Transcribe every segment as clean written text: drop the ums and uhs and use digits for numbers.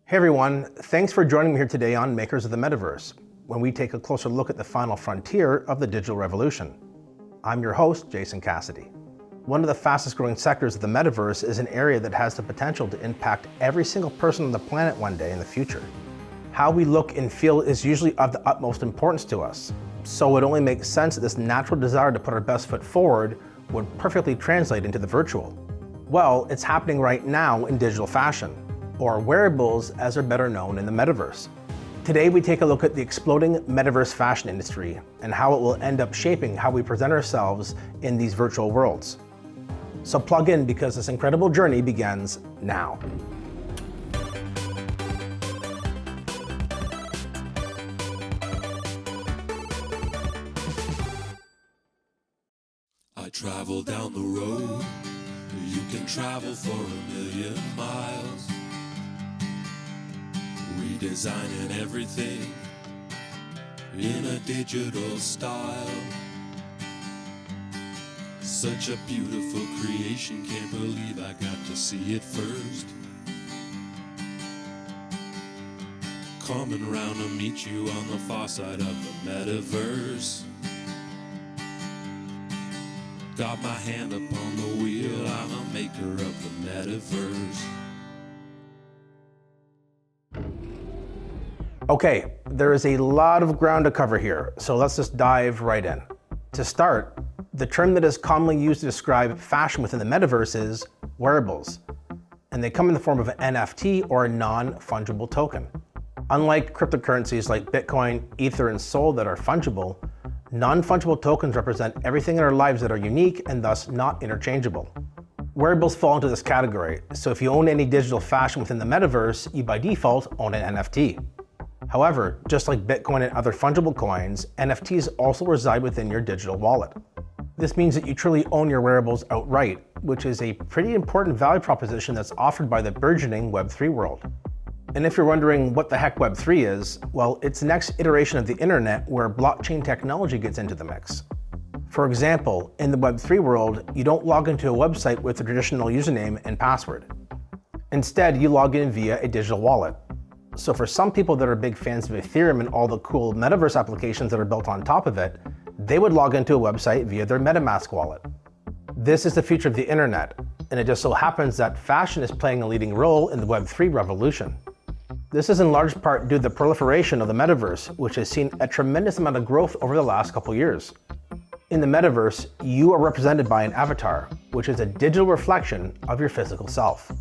Hey everyone, thanks for joining me here today on Makers of the Metaverse, when we take a closer look at the final frontier of the digital revolution. I'm your host, Jason Cassidy. One of the fastest growing sectors of the Metaverse is an area that has the potential to impact every single person on the planet one day in the future. How we look and feel is usually of the utmost importance to us, so it only makes sense that this natural desire to put our best foot forward would perfectly translate into the virtual. Well, it's happening right now in digital fashion, or wearables as they're better known in the Metaverse. Today we take a look at the exploding Metaverse fashion industry and how it will end up shaping how we present ourselves in these virtual worlds. So plug in because this incredible journey begins now. I travel down the road, you can travel for 1,000,000 miles. Redesigning everything in a digital style. Such a beautiful creation, can't believe I got to see it first. Coming round to meet you on the far side of the Metaverse. Got my hand upon the wheel, I'm a maker of the Metaverse. Okay, there is a lot of ground to cover here, so let's just dive right in. To start, the term that is commonly used to describe fashion within the Metaverse is wearables, and they come in the form of an NFT or a non-fungible token. Unlike cryptocurrencies like Bitcoin, Ether, and Sol that are fungible, non-fungible tokens represent everything in our lives that are unique and thus not interchangeable. Wearables fall into this category, so if you own any digital fashion within the Metaverse, you by default own an NFT. However, just like Bitcoin and other fungible coins, NFTs also reside within your digital wallet. This means that you truly own your wearables outright, which is a pretty important value proposition that's offered by the burgeoning Web3 world. And if you're wondering what the heck Web3 is, well, it's the next iteration of the internet where blockchain technology gets into the mix. For example, in the Web3 world, you don't log into a website with a traditional username and password. Instead, you log in via a digital wallet. So for some people that are big fans of Ethereum and all the cool Metaverse applications that are built on top of it, they would log into a website via their MetaMask wallet. This is the future of the internet, and it just so happens that fashion is playing a leading role in the Web3 revolution. This is in large part due to the proliferation of the Metaverse, which has seen a tremendous amount of growth over the last couple years. In the Metaverse, you are represented by an avatar, which is a digital reflection of your physical self.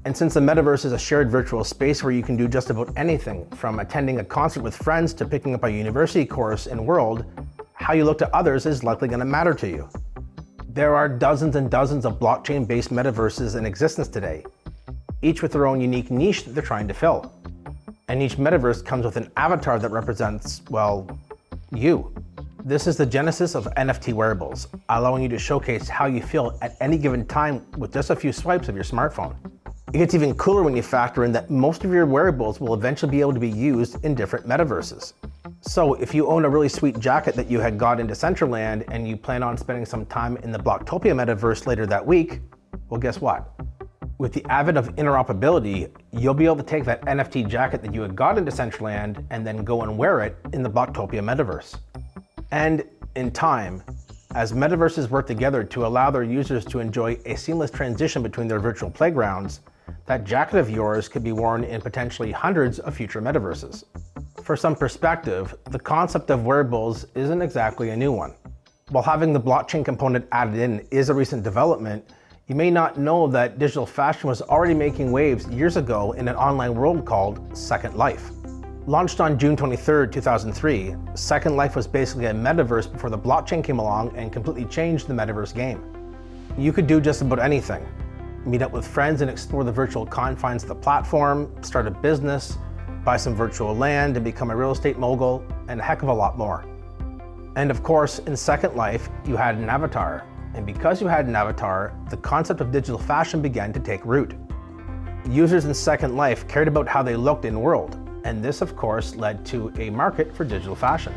And since the Metaverse is a shared virtual space where you can do just about anything, from attending a concert with friends to picking up a university course in World, how you look to others is likely going to matter to you. There are dozens and dozens of blockchain-based Metaverses in existence today, each with their own unique niche that they're trying to fill. And each Metaverse comes with an avatar that represents, well, you. This is the genesis of NFT wearables, allowing you to showcase how you feel at any given time with just a few swipes of your smartphone. It gets even cooler when you factor in that most of your wearables will eventually be able to be used in different Metaverses. So if you own a really sweet jacket that you had got in Decentraland and you plan on spending some time in the Bloktopia Metaverse later that week, well, guess what? With the advent of interoperability, you'll be able to take that NFT jacket that you had got in Decentraland and then go and wear it in the Bloktopia Metaverse. And in time, as Metaverses work together to allow their users to enjoy a seamless transition between their virtual playgrounds, that jacket of yours could be worn in potentially hundreds of future Metaverses. For some perspective, the concept of wearables isn't exactly a new one. While having the blockchain component added in is a recent development, you may not know that digital fashion was already making waves years ago in an online world called Second Life. Launched on June 23, 2003, Second Life was basically a Metaverse before the blockchain came along and completely changed the Metaverse game. You could do just about anything. Meet up with friends and explore the virtual confines of the platform, start a business, buy some virtual land and become a real estate mogul, and a heck of a lot more. And of course, in Second Life, you had an avatar. And because you had an avatar, the concept of digital fashion began to take root. Users in Second Life cared about how they looked in World, and this of course led to a market for digital fashion.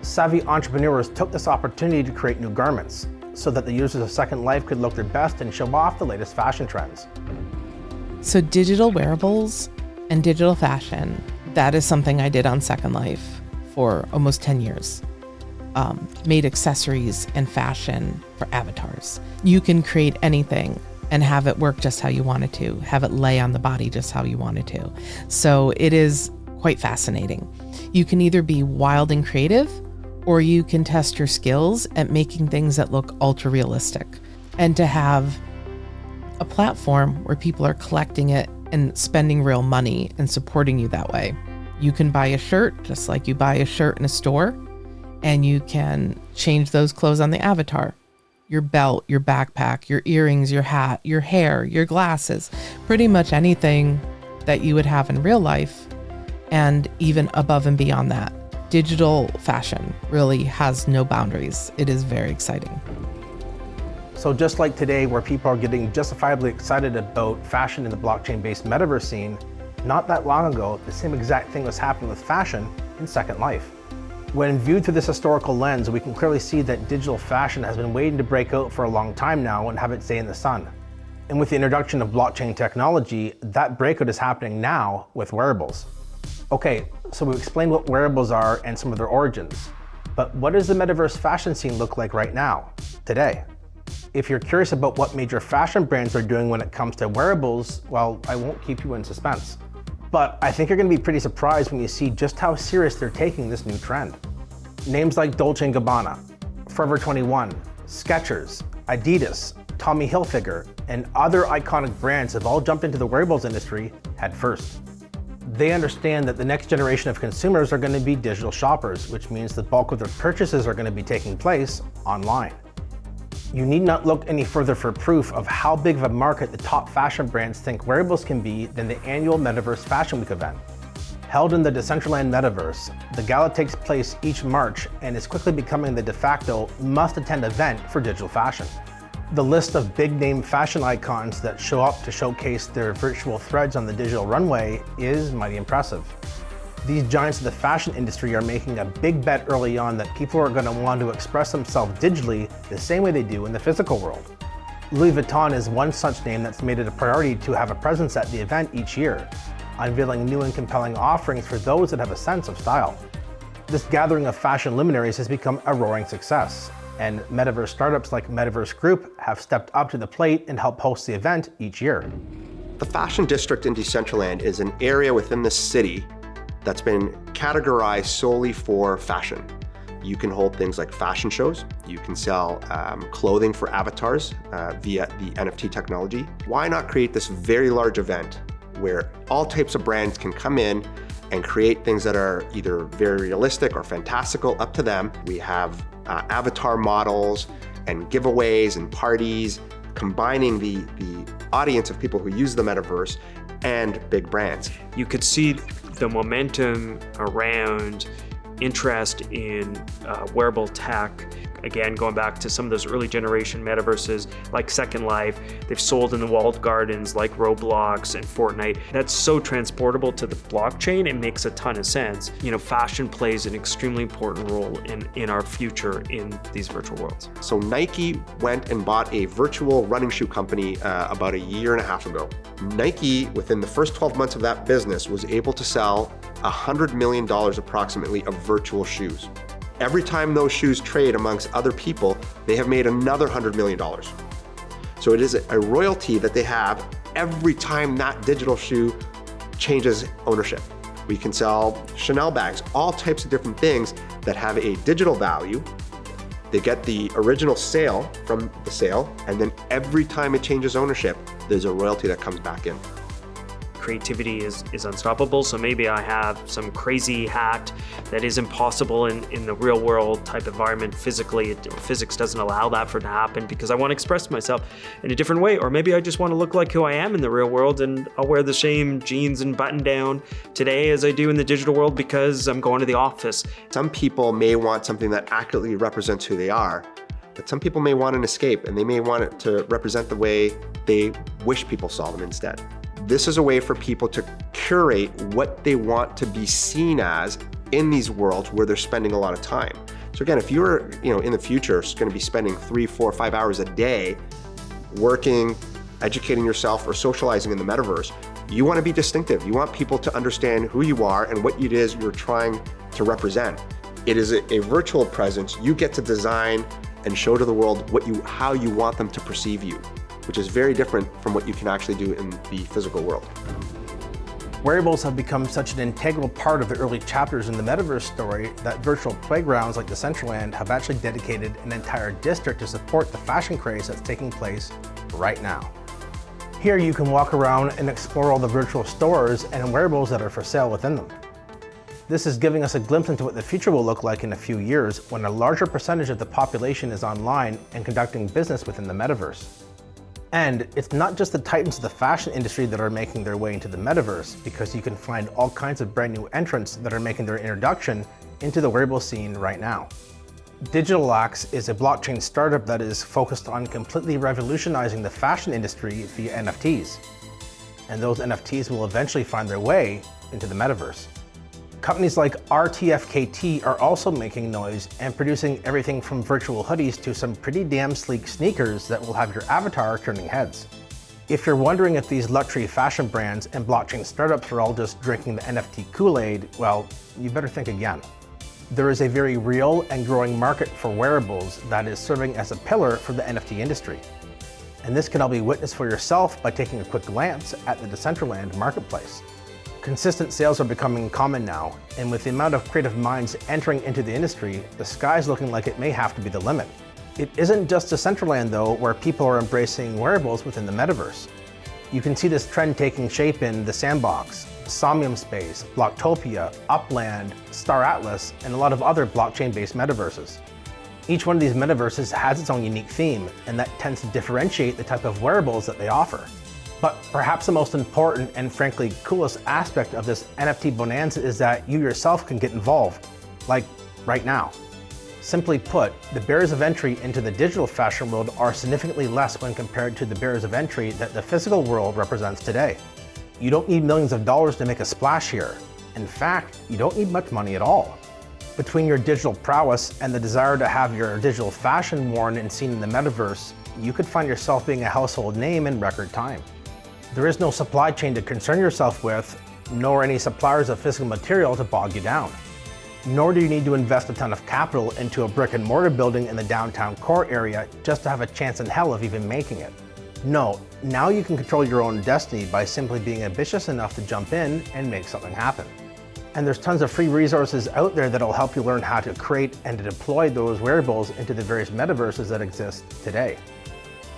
Savvy entrepreneurs took this opportunity to create new garments, so that the users of Second Life could look their best and show off the latest fashion trends. So digital wearables and digital fashion, that is something I did on Second Life for almost 10 years. Made accessories and fashion for avatars. You can create anything and have it work just how you want it to, have it lay on the body just how you want it to. So it is quite fascinating. You can either be wild and creative, or you can test your skills at making things that look ultra realistic. And to have a platform where people are collecting it and spending real money and supporting you that way. You can buy a shirt just like you buy a shirt in a store, and you can change those clothes on the avatar. Your belt, your backpack, your earrings, your hat, your hair, your glasses, pretty much anything that you would have in real life, and even above and beyond that. Digital fashion really has no boundaries. It is very exciting. So just like today, where people are getting justifiably excited about fashion in the blockchain-based metaverse scene, not that long ago, the same exact thing was happening with fashion in Second Life. When viewed through this historical lens, we can clearly see that digital fashion has been waiting to break out for a long time now and have its day in the sun. And with the introduction of blockchain technology, that breakout is happening now with wearables. Okay, so we've explained what wearables are and some of their origins, but what does the metaverse fashion scene look like right now, today? If you're curious about what major fashion brands are doing when it comes to wearables, well, I won't keep you in suspense. But I think you're going to be pretty surprised when you see just how serious they're taking this new trend. Names like Dolce & Gabbana, Forever 21, Skechers, Adidas, Tommy Hilfiger, and other iconic brands have all jumped into the wearables industry head first. They understand that the next generation of consumers are going to be digital shoppers, which means the bulk of their purchases are going to be taking place online. You need not look any further for proof of how big of a market the top fashion brands think wearables can be than the annual Metaverse Fashion Week event. Held in the Decentraland Metaverse, the gala takes place each March and is quickly becoming the de facto must-attend event for digital fashion. The list of big-name fashion icons that show up to showcase their virtual threads on the digital runway is mighty impressive. These giants of the fashion industry are making a big bet early on that people are going to want to express themselves digitally the same way they do in the physical world. Louis Vuitton is one such name that's made it a priority to have a presence at the event each year, unveiling new and compelling offerings for those that have a sense of style. This gathering of fashion luminaries has become a roaring success, and metaverse startups like Metaverse Group have stepped up to the plate and help host the event each year. The Fashion District in Decentraland is an area within the city that's been categorized solely for fashion. You can hold things like fashion shows. You can sell clothing for avatars via the NFT technology. Why not create this very large event where all types of brands can come in and create things that are either very realistic or fantastical, up to them. We have avatar models and giveaways and parties, combining the audience of people who use the metaverse and big brands. You could see the momentum around interest in wearable tech. Again, going back to some of those early generation metaverses like Second Life, they've sold in the walled gardens like Roblox and Fortnite. That's so transportable to the blockchain, it makes a ton of sense. You know, fashion plays an extremely important role in our future in these virtual worlds. So Nike went and bought a virtual running shoe company about a year and a half ago. Nike, within the first 12 months of that business, was able to sell $100 million approximately of virtual shoes. Every time those shoes trade amongst other people, they have made another $100 million. So it is a royalty that they have every time that digital shoe changes ownership. We can sell Chanel bags, all types of different things that have a digital value. They get the original sale from the sale, and then every time it changes ownership, there's a royalty that comes back in. Creativity is unstoppable, so maybe I have some crazy hat that is impossible in the real world type environment physically. Physics doesn't allow that for it to happen because I want to express myself in a different way, or maybe I just want to look like who I am in the real world, and I'll wear the same jeans and button down today as I do in the digital world because I'm going to the office. Some people may want something that accurately represents who they are, but some people may want an escape, and they may want it to represent the way they wish people saw them instead. This is a way for people to curate what they want to be seen as in these worlds where they're spending a lot of time. So again, if you're in the future going to be spending 3, 4, 5 hours a day working, educating yourself, or socializing in the metaverse, You want to be distinctive. You want people to understand who you are and what it is you're trying to represent. It is a virtual presence. You get to design and show to the world how you want them to perceive you, which is very different from what you can actually do in the physical world. Wearables have become such an integral part of the early chapters in the Metaverse story that virtual playgrounds like Decentraland have actually dedicated an entire district to support the fashion craze that's taking place right now. Here you can walk around and explore all the virtual stores and wearables that are for sale within them. This is giving us a glimpse into what the future will look like in a few years when a larger percentage of the population is online and conducting business within the Metaverse. And it's not just the titans of the fashion industry that are making their way into the Metaverse, because you can find all kinds of brand new entrants that are making their introduction into the wearable scene right now. DigitalX is a blockchain startup that is focused on completely revolutionizing the fashion industry via NFTs. And those NFTs will eventually find their way into the Metaverse. Companies like RTFKT are also making noise and producing everything from virtual hoodies to some pretty damn sleek sneakers that will have your avatar turning heads. If you're wondering if these luxury fashion brands and blockchain startups are all just drinking the NFT Kool-Aid, well, you better think again. There is a very real and growing market for wearables that is serving as a pillar for the NFT industry. And this can all be witnessed for yourself by taking a quick glance at the Decentraland marketplace. Consistent sales are becoming common now, and with the amount of creative minds entering into the industry, the sky's looking like it may have to be the limit. It isn't just Decentraland though, where people are embracing wearables within the Metaverse. You can see this trend taking shape in the Sandbox, Somnium Space, Bloktopia, Upland, Star Atlas, and a lot of other blockchain-based metaverses. Each one of these metaverses has its own unique theme, and that tends to differentiate the type of wearables that they offer. But perhaps the most important and frankly coolest aspect of this NFT bonanza is that you yourself can get involved, like right now. Simply put, the barriers of entry into the digital fashion world are significantly less when compared to the barriers of entry that the physical world represents today. You don't need millions of dollars to make a splash here. In fact, you don't need much money at all. Between your digital prowess and the desire to have your digital fashion worn and seen in the Metaverse, you could find yourself being a household name in record time. There is no supply chain to concern yourself with, nor any suppliers of physical material to bog you down. Nor do you need to invest a ton of capital into a brick and mortar building in the downtown core area just to have a chance in hell of even making it. No, now you can control your own destiny by simply being ambitious enough to jump in and make something happen. And there's tons of free resources out there that'll help you learn how to create and to deploy those wearables into the various metaverses that exist today.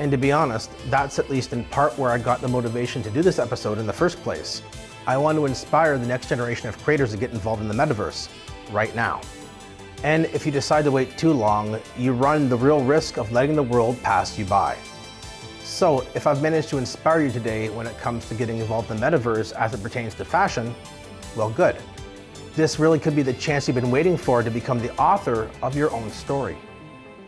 And to be honest, that's at least in part where I got the motivation to do this episode in the first place. I want to inspire the next generation of creators to get involved in the Metaverse right now. And if you decide to wait too long, you run the real risk of letting the world pass you by. So if I've managed to inspire you today when it comes to getting involved in the Metaverse as it pertains to fashion, well, good. This really could be the chance you've been waiting for to become the author of your own story.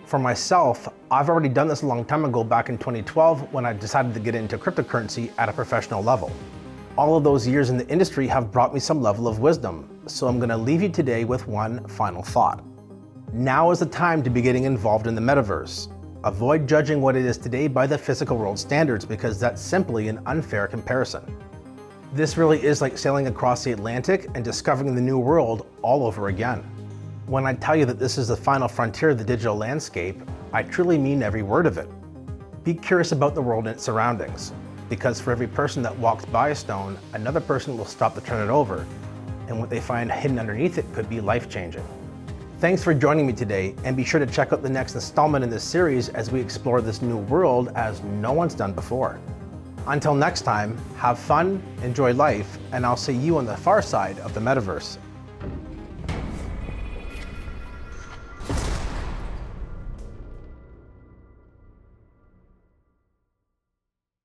For myself, I've already done this a long time ago back in 2012 when I decided to get into cryptocurrency at a professional level. All of those years in the industry have brought me some level of wisdom, so I'm going to leave you today with one final thought. Now is the time to be getting involved in the Metaverse. Avoid judging what it is today by the physical world standards because that's simply an unfair comparison. This really is like sailing across the Atlantic and discovering the new world all over again. When I tell you that this is the final frontier of the digital landscape, I truly mean every word of it. Be curious about the world and its surroundings, because for every person that walks by a stone, another person will stop to turn it over, and what they find hidden underneath it could be life-changing. Thanks for joining me today, and be sure to check out the next installment in this series as we explore this new world as no one's done before. Until next time, have fun, enjoy life, and I'll see you on the far side of the Metaverse.